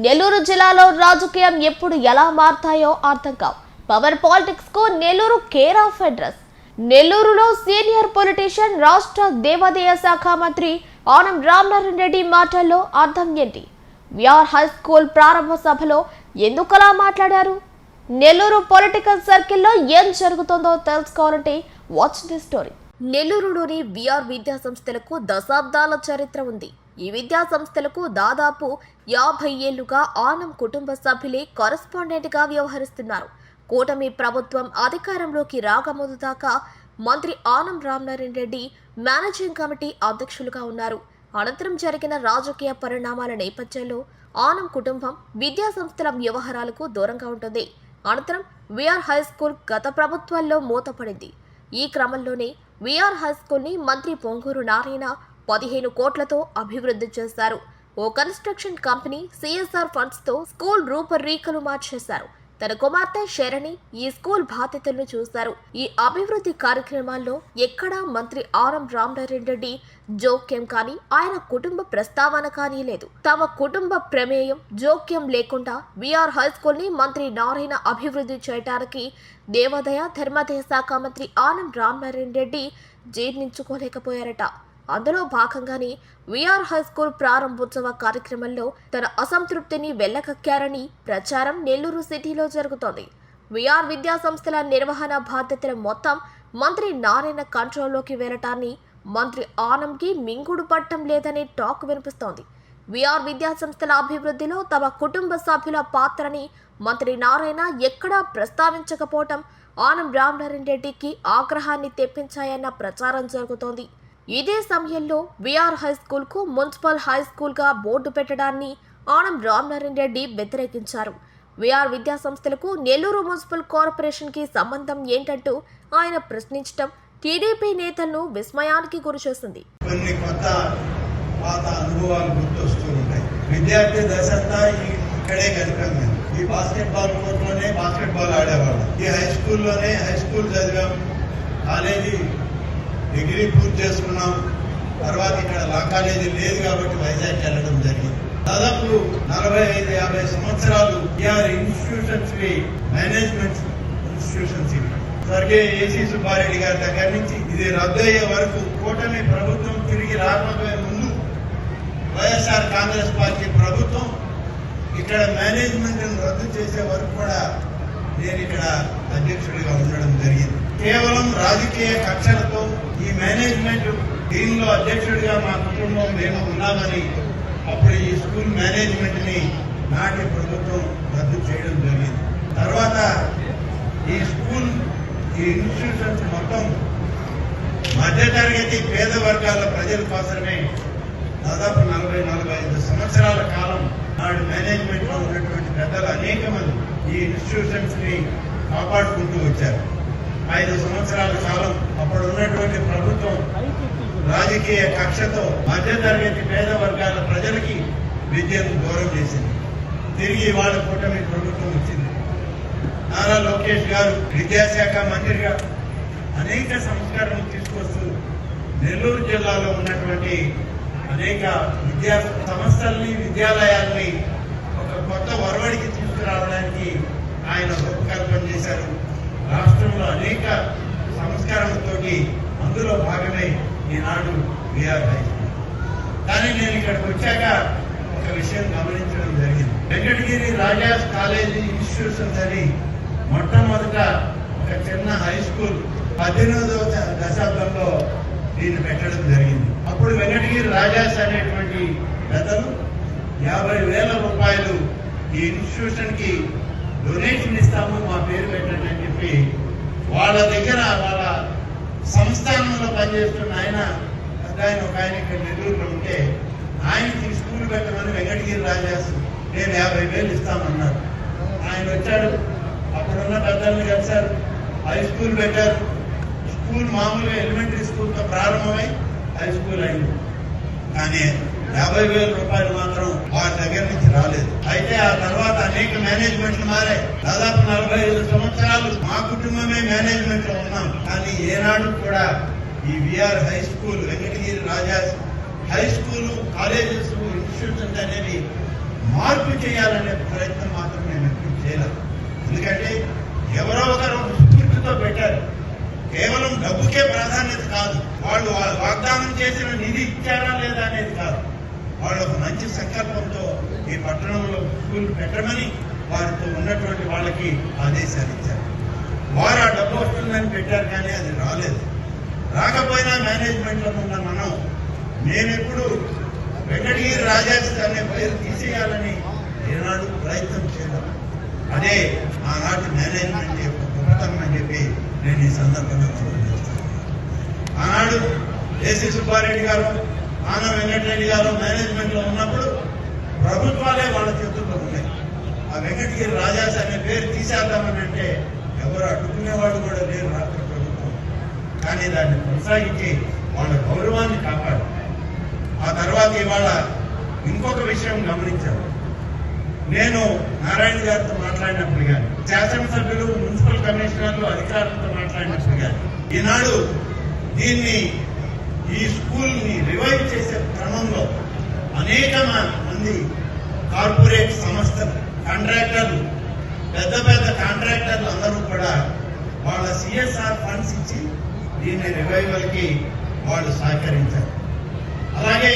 నెల్లూరు జిల్లాలో రాజకీయం ఎప్పుడు ఎలా మారతాయో అర్థం కావు. పవర్ పాలిటిక్స్ కు నెల్లూరు కేర్ ఆఫ్ అడ్రస్. నెల్లూరులో సీనియర్ పొలిటీషియన్ రాష్ట్ర దేవాదాయ శాఖ మంత్రి ఆనం రామనారాయణ రెడ్డి మాటల్లో అర్థం ఏంటి? విఆర్ హై స్కూల్ ప్రారంభ సభలో ఎందుకలా మాట్లాడారు? నెల్లూరు పొలిటికల్ సర్కిల్లో ఏం జరుగుతుందో తెలుసుకోవాలంటే వాచ్ ది స్టోరీ. నెల్లూరులోని విఆర్ విద్యా సంస్థలకు దశాబ్దాల చరిత్ర ఉంది. ఈ విద్యా సంస్థలకు దాదాపు 50 ఏళ్లుగా ఆనం కుటుంబ సభ్యులే కరెస్పాండెంట్ గా వ్యవహరిస్తున్నారు. కూటమి ప్రభుత్వం అధికారంలోకి రాకముందు దాకా మంత్రి ఆనం రామనారాయణ రెడ్డి మేనేజింగ్ కమిటీ అధ్యక్షులుగా ఉన్నారు. అనంతరం జరిగిన రాజకీయ పరిణామాల నేపథ్యంలో ఆనం కుటుంబం విద్యా సంస్థల వ్యవహారాలకు దూరంగా ఉంటుంది. అనంతరం విఆర్ హై స్కూల్ గత ప్రభుత్వాల్లో మూతపడింది. ఈ క్రమంలోనే విఆర్ హై స్కూల్ ని మంత్రి పొంగూరు నారాయణ 15 కోట్లతో అభివృద్ధి చేశారు. ఓ కన్స్ట్రక్షన్ కంపెనీ సిఎస్ఆర్ ఫండ్స్ తో స్కూల్ రూపురేఖలు మార్చేశారు. తన కుమార్తె శరణి ఈ స్కూల్ బాధ్యతలను చూశారు. ఈ అభివృద్ధి కార్యక్రమాల్లో ఎక్కడా మంత్రి ఆనం రామనారాయణ రెడ్డి జోక్యం కానీ ఆయన కుటుంబ ప్రస్తావన కానీ లేదు. తమ కుటుంబ ప్రమేయం జోక్యం లేకుండా విఆర్ హై స్కూల్ ని మంత్రి నారాయణ అభివృద్ధి చేయడానికి దేవాదాయ ధర్మాదాయ శాఖ మంత్రి ఆనం రామనారాయణ రెడ్డి జీర్ణించుకోలేకపోయారట. అందులో భాగంగానే విఆర్ హై స్కూల్ ప్రారంభోత్సవ కార్యక్రమంలో తన అసంతృప్తిని వెళ్లకక్కారని ప్రచారం నెల్లూరు సిటీలో జరుగుతోంది. విఆర్ విద్యా సంస్థల నిర్వహణ బాధ్యతల మొత్తం మంత్రి నారాయణ కంట్రోల్లోకి వెళ్లటాన్ని మంత్రి ఆనంకి మింగుడు పట్టం లేదనే టాక్ వినిపిస్తోంది. విఆర్ విద్యా సంస్థల అభివృద్ధిలో తమ కుటుంబ సభ్యుల పాత్రని మంత్రి నారాయణ ఎక్కడా ప్రస్తావించకపోవటం ఆనం రామనారాయణ రెడ్డికి ఆగ్రహాన్ని తెప్పించాయన్న ప్రచారం జరుగుతోంది. ఇదే సమయంలో విఆర్ హై స్కూల్ కు మున్సిపల్ హై స్కూల్ గా బోర్డు పెట్టడాన్ని ఆనం రామనారాయణ రెడ్డి వ్యతిరేకించారు. విఆర్ విద్యా సంస్థలకు నెల్లూరు మున్సిపల్ కార్పొరేషన్ కి సంబంధం ఏంటంటూ ఆయన ప్రశ్నించడం టీడీపీ నేతలను విస్మయానికి గురిచేసింది. కొన్ని కొత్త పాత అనుభవాలు గుర్తొస్తూ ఉంటాయి. విద్యార్థి దశంతా ఇక్కడే గడిపాం. ఈ బాస్కెట్బాల్ కోర్టులోనే బాస్కెట్బాల్ ఆడేవాళ్ళం. ఈ హై స్కూల్లోనే హై స్కూల్ చదివాం. కాలేజీ డిగ్రీ పూర్తి చేసుకున్నాం. తర్వాత ఇక్కడ లా కాలేజీ లేదు కాబట్టి వైజాగ్ వెళ్ళడం జరిగింది. దాదాపు 45-50 సంవత్సరాలు విఆర్ ఇన్స్టిట్యూషన్స్ కి మేనేజ్మెంట్ ఇన్స్టిట్యూషన్స్ స్వర్గీయ ఏసీ సుబ్బారెడ్డి గారి దగ్గర నుంచి ఇది రద్దయ్యే వరకు కూటమి ప్రభుత్వం తిరిగి రాకపోయే ముందు వైఎస్ఆర్ కాంగ్రెస్ పార్టీ ప్రభుత్వం ఇక్కడ మేనేజ్మెంట్ రద్దు చేసే వరకు కూడా నేను ఇక్కడ అధ్యక్షుడిగా ఉండడం జరిగింది. కేవలం రాజకీయ కక్షలతో ఈ మేనేజ్మెంట్ దీనిలో అధ్యక్షుడిగా మా కుటుంబం మేము ఉన్నామని అప్పుడు ఈ స్కూల్ మేనేజ్మెంట్ ని నాటి ప్రభుత్వం రద్దు చేయడం జరిగింది. తర్వాత ఈ స్కూల్ ఈ ఇన్స్టిట్యూషన్స్ మొత్తం మధ్యతరగతి పేద వర్గాల ప్రజల కోసమే దాదాపు 40-45 సంవత్సరాల కాలం నాడు మేనేజ్మెంట్ లో ఉన్నటువంటి పెద్దలు అనేక మంది ఈ ఇన్స్టిట్యూషన్స్ ని కాపాడుకుంటూ వచ్చారు. 5 సంవత్సరాల కాలం అప్పుడు ఉన్నటువంటి ప్రభుత్వం రాజకీయ కక్షతో మధ్యతరగతి పేద వర్గాల ప్రజలకి విద్యను దూరం చేసింది. తిరిగి వాళ్ళ కూటమి ప్రభుత్వం వచ్చింది. నారా లోకేష్ గారు విద్యాశాఖ మంత్రిగా అనేక సంస్కరణలు తీసుకొస్తూ నెల్లూరు జిల్లాలో ఉన్నటువంటి అనేక విద్యా సంస్థల్ని విద్యాలయాల్ని ఒక కొత్త ఒరవడికి తీసుకురావడానికి ఆయన రూపకల్పన చేశారు. రాష్ట్రంలో అనేక సంస్కరణలతోటి అందులో భాగమై ఈనాడు విఆర్ హై స్కూల్. కానీ నేను ఇక్కడికి వచ్చాక ఒక విషయం గమనించడం జరిగింది. వెంకటగిరి రాజాస్ కాలేజీ ఇన్స్టిట్యూషన్స్ అని మొట్టమొదట ఒక చిన్న హై స్కూల్ 18వ దశాబ్దంలో దీన్ని పెట్టడం జరిగింది. అప్పుడు వెంకటగిరి రాజాస్ అనేటువంటి పెద్దలు 50,000 రూపాయలు ఈ ఇన్స్టిట్యూషన్ కి డొనేషన్ ఇస్తాము, మా పేరు పెట్టండి అని చెప్పి వాళ్ళ దగ్గర వాళ్ళ సంస్థానంలో పనిచేస్తున్న ఆయన ఒక ఆయన ఇక్కడ నెల్లూరులో ఉంటే ఆయనకి స్కూల్ పెట్టమని వెంకటగిరి రాజాస్ నేను 50,000 ఇస్తామన్నారు. ఆయన వచ్చాడు, అప్పుడున్న పెద్దల్ని కలిశారు, హై స్కూల్ పెట్టారు. స్కూల్ మామూలుగా ఎలిమెంటరీ స్కూల్తో ప్రారంభమై హై స్కూల్ అయింది. కానీ 50,000 రూపాయలు మాత్రం వారి దగ్గర నుంచి రాలేదు. అయితే ఆ తర్వాత అనేక మేనేజ్మెంట్లు మారాయి. దాదాపు 45 సంవత్సరాలు మా కుటుంబమే మేనేజ్మెంట్ లో ఉన్నాం. కానీ ఏనాడు కూడా ఈ విఆర్ హై స్కూల్, వెంకటగిరి రాజా హై స్కూల్, కాలేజెస్, ఇన్స్టిట్యూషన్స్ అనేవి మార్పు చేయాలనే ప్రయత్నం మాత్రం మేము ఎప్పుడు చేయలేదు. ఎందుకంటే ఎవరో ఒకరు స్ఫూర్తితో పెట్టారు. కేవలం డబ్బుకే ప్రాధాన్యత కాదు, వాళ్ళు వాగ్దానం చేసిన నిధి ఇచ్చారా లేదా అనేది కాదు. వాళ్ళు ఒక మంచి సంకల్పంతో ఈ పట్టణంలో స్కూల్ పెట్టమని వారితో ఉన్నటువంటి వాళ్ళకి ఆదేశాలు ఇచ్చారు. వారు ఆ డబ్బు వస్తుందని పెట్టారు, కానీ అది రాలేదు. రాకపోయినా మేనేజ్మెంట్లో ఉన్న మేమెప్పుడు వెంకటగిరి రాజాస్ అనే పేరు తీసేయాలని ఏనాడు ప్రయత్నం చేయడం. అదే ఆనాటి మేనేజ్మెంట్ యొక్క గొప్పతనం అని చెప్పి నేను ఈ సందర్భంగా తెలియజేస్తాను. ఆనాడు ఏసీ సుబ్బారెడ్డి గారు, ఆన వెంకటరెడ్డి గారు మేనేజ్మెంట్ లో ఉన్నప్పుడు ప్రభుత్వాలే వాళ్ళ చేతుల్లో ఉన్నాయి. ఆ వెంకటగిరి రాజాస్ అనే పేరు తీసేద్దామని అంటే ఎవరు అడ్డుకునేవాళ్ళు కూడా లేరు రాష్ట్ర ప్రభుత్వం. కానీ దాన్ని కొనసాగించి వాళ్ళ గౌరవాన్ని కాపాడు. ఆ తర్వాత ఇవాళ ఇంకొక విషయం గమనించాను. నేను నారాయణ గారితో మాట్లాడినప్పుడు కానీ, శాసనసభ్యులు, మున్సిపల్ కమిషనర్లు, అధికారులతో మాట్లాడినప్పుడు కానీ, ఈనాడు దీన్ని ఈ స్కూల్ ని రివైవ్ చేసే క్రమంలో అనేక మంది కార్పొరేట్ సంస్థలు, కాంట్రాక్టర్లు, పెద్ద పెద్ద కాంట్రాక్టర్లు అందరూ కూడా వాళ్ళ సిఎస్ఆర్ ఫండ్స్ ఇచ్చి దీన్ని రివైవల్ కి వాళ్ళు సహకరించారు. అలాగే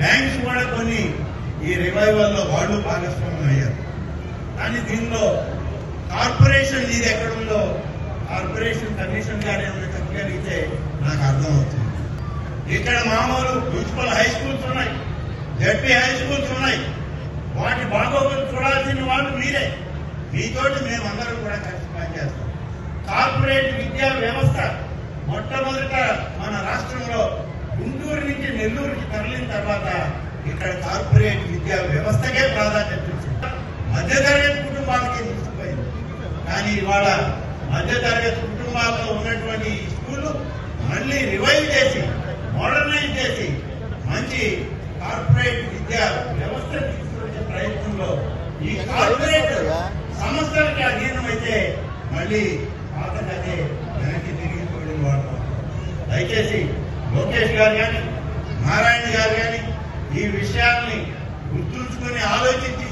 బ్యాంక్స్ కూడా కొన్ని ఈ రివైవల్ లో వాళ్ళు భాగస్వామ్యం అయ్యారు. కానీ దీనిలో కార్పొరేషన్ ఇది ఎక్కడుందో కార్పొరేషన్ కమిషన్ గారు ఏమైనా చెప్పగలిగితే నాకు అర్థమవుతుంది. ఇక్కడ మామూలు మున్సిపల్ హై స్కూల్స్ ఉన్నాయి, జడ్పీ హై స్కూల్స్ ఉన్నాయి. వాటి బాగోగులు చూడాల్సిన వాళ్ళు మీరే. మీతోటి మేమందరం కూడా కలిసి పనిచేస్తాం. కార్పొరేట్ విద్యా వ్యవస్థ మొట్టమొదట మన రాష్ట్రంలో గుంటూరు నుంచి నెల్లూరుకి తరలిన తర్వాత ఇక్కడ కార్పొరేట్ విద్యా వ్యవస్థకే ప్రాధాన్యత ఇచ్చింది. మధ్యతరగతి కుటుంబాలకి తీసుకుపోయింది. కానీ ఇవాళ మధ్యతరగతి కుటుంబాల్లో ఉన్నటువంటి ఈ స్కూళ్ళు మళ్ళీ రివైవ్ చేసి, మోడర్నైజ్ చేసి మంచి కార్పొరేట్ విద్యా వ్యవస్థ తీసుకొచ్చే ప్రయత్నంలో ఈ కార్పొరేట్ సంస్థలకి అధీనమైతే మళ్ళీ పాతకదే వెనక్కి తిరిగిపోయిన వాళ్ళు. దయచేసి లోకేష్ గారు కానీ, నారాయణ గారు కానీ ఈ విషయాల్ని గుర్తుంచుకొని ఆలోచించి,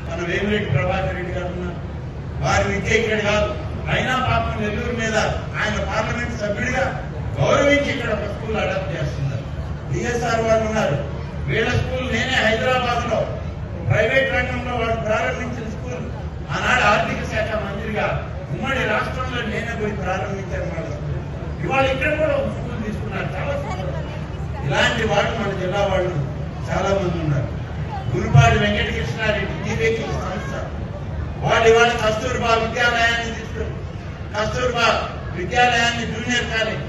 మన వేమిరెడ్డి ప్రభాకర్ రెడ్డి గారు ఉన్నారు, వారి విద్య ఇక్కడ కాదు, అయినా పాపం నెల్లూరు మీద ఆయన పార్లమెంట్ సభ్యుడిగా గౌరవించి ఇక్కడ ఒక స్కూల్ అడాప్ట్ చేస్తున్నారు. డిఎస్ఆర్ వాళ్ళు ఉన్నారు, వీళ్ళ స్కూల్ నేనే హైదరాబాద్ లో ప్రైవేట్ రంగంలో వాళ్ళు ప్రారంభించిన స్కూల్ ఆనాడు ఆర్థిక శాఖ మంత్రిగా ఉమ్మడి రాష్ట్రంలో నేనే పోయి ప్రారంభించాను వాళ్ళ స్కూల్. ఇవాళ ఇక్కడ కూడా ఒక స్కూల్ తీసుకున్నారు. చాలా ఇలాంటి వాళ్ళు మన జిల్లా వాళ్ళు చాలా మంది ఉన్నారు. గురుపాటి వెంకటకృష్ణారెడ్డి జీవేకి సంస్థ వాళ్ళు ఇవాళ కస్తూర్బా విద్యాలయాన్ని తీసుకుని, కస్తూర్బా విద్యాలయాన్ని జూనియర్ కాలేజ్,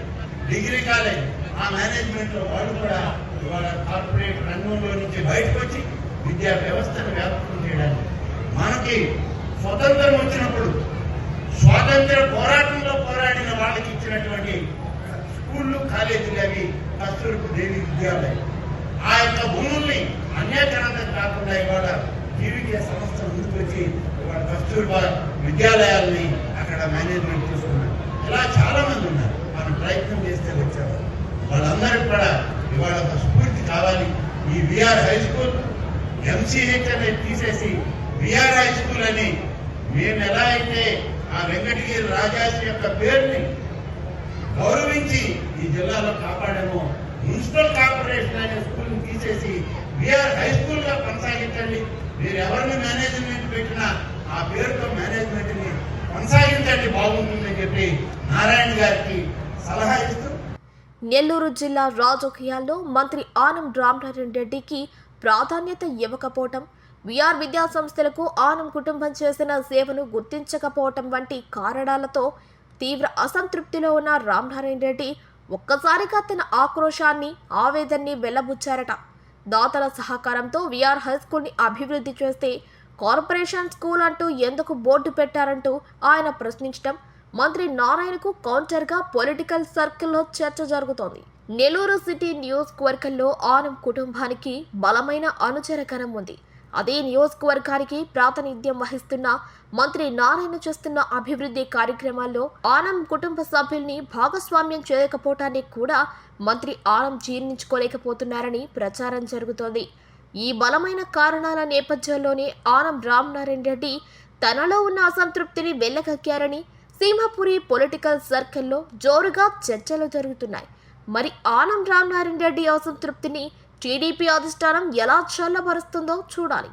డిగ్రీ కాలేజ్, ఆ మేనేజ్మెంట్ లో వాళ్ళు కూడా ఇవాళ కార్పొరేట్ రంగంలో నుంచి బయటకు వచ్చి విద్యా వ్యవస్థను వ్యాపకం చేయడానికి. మనకి స్వతంత్రం వచ్చినప్పుడు స్వాతంత్ర పోరాటంలో పోరాడిన వాళ్ళకి ఇచ్చినటువంటి స్కూళ్ళు, కాలేజీలు అవి కస్తూర్బా దేవి విద్యాలయం. ఆ యొక్క భూముల్ని అన్యాకరణం కాకుండా ఇవాళ జీవికే సంస్థ ముందుకు వచ్చి ఇవాళ కస్తూర్బా విద్యాలయాల్ని అక్కడ మేనేజ్మెంట్ చేసుకున్నారు. ఇలా చాలా మంది ఉన్నారు. మనం ప్రయత్నం చేస్తే వచ్చేవారు. వాళ్ళందరికీ కూడా ఇవాళ ఒక స్ఫూర్తి కావాలి. ఈ విఆర్ హై స్కూల్ ఎంసీహెచ్ అనేది తీసేసి విఆర్ హై స్కూల్ అని మేము ఎలా అయితే ఆ వెంకటగిరి రాజాస్ యొక్క పేరుని గౌరవించి ఈ జిల్లాలో కాపాడామో, మున్సిపల్ కార్పొరేషన్ అనే స్కూల్ తీసేసి విఆర్ హై స్కూల్ గా కొనసాగించండి. మీరు ఎవరిని మేనేజ్మెంట్ పెట్టినా ఆ పేరుతో మేనేజ్మెంట్ ని కొనసాగించండి, బాగుంటుందని చెప్పి నారాయణ గారికి సలహా ఇస్తూ, నెల్లూరు జిల్లా రాజకీయాల్లో మంత్రి ఆనం రామనారాయణ రెడ్డికి ప్రాధాన్యత ఇవ్వకపోవటం, విఆర్ విద్యా సంస్థలకు ఆనం కుటుంబం చేసిన సేవను గుర్తించకపోవటం వంటి కారణాలతో తీవ్ర అసంతృప్తిలో ఉన్న రామనారాయణ రెడ్డి ఒక్కసారిగా తన ఆక్రోశాన్ని, ఆవేదనని వెళ్లబుచ్చారట. దాతల సహకారంతో విఆర్ హై స్కూల్ని అభివృద్ధి చేస్తే కార్పొరేషన్ స్కూల్ అంటూ ఎందుకు బోర్డు పెట్టారంటూ ఆయన ప్రశ్నించడం మంత్రి నారాయణకు కౌంటర్గా పొలిటికల్ సర్కిల్లో చర్చ జరుగుతోంది. నెల్లూరు సిటీ నియోజకవర్గంలో ఆనం కుటుంబానికి బలమైన అనుచరగణం ఉంది. అదే నియోజకవర్గానికి ప్రాతినిధ్యం వహిస్తున్న మంత్రి నారాయణ చేస్తున్న అభివృద్ధి కార్యక్రమాల్లో ఆనం కుటుంబ సభ్యుల్ని భాగస్వామ్యం చేయకపోవటాన్ని కూడా మంత్రి ఆనం జీర్ణించుకోలేకపోతున్నారని ప్రచారం జరుగుతోంది. ఈ బలమైన కారణాల నేపథ్యంలోనే ఆనం రామనారాయణ రెడ్డి తనలో ఉన్న అసంతృప్తిని వెళ్లగక్కారని సింహపురి పొలిటికల్ సర్కిల్లో జోరుగా చర్చలు జరుగుతున్నాయి. మరి ఆనం రామనారాయణ రెడ్డి అసంతృప్తిని టీడీపీ అధిష్టానం ఎలా చల్లబరుస్తుందో చూడాలి.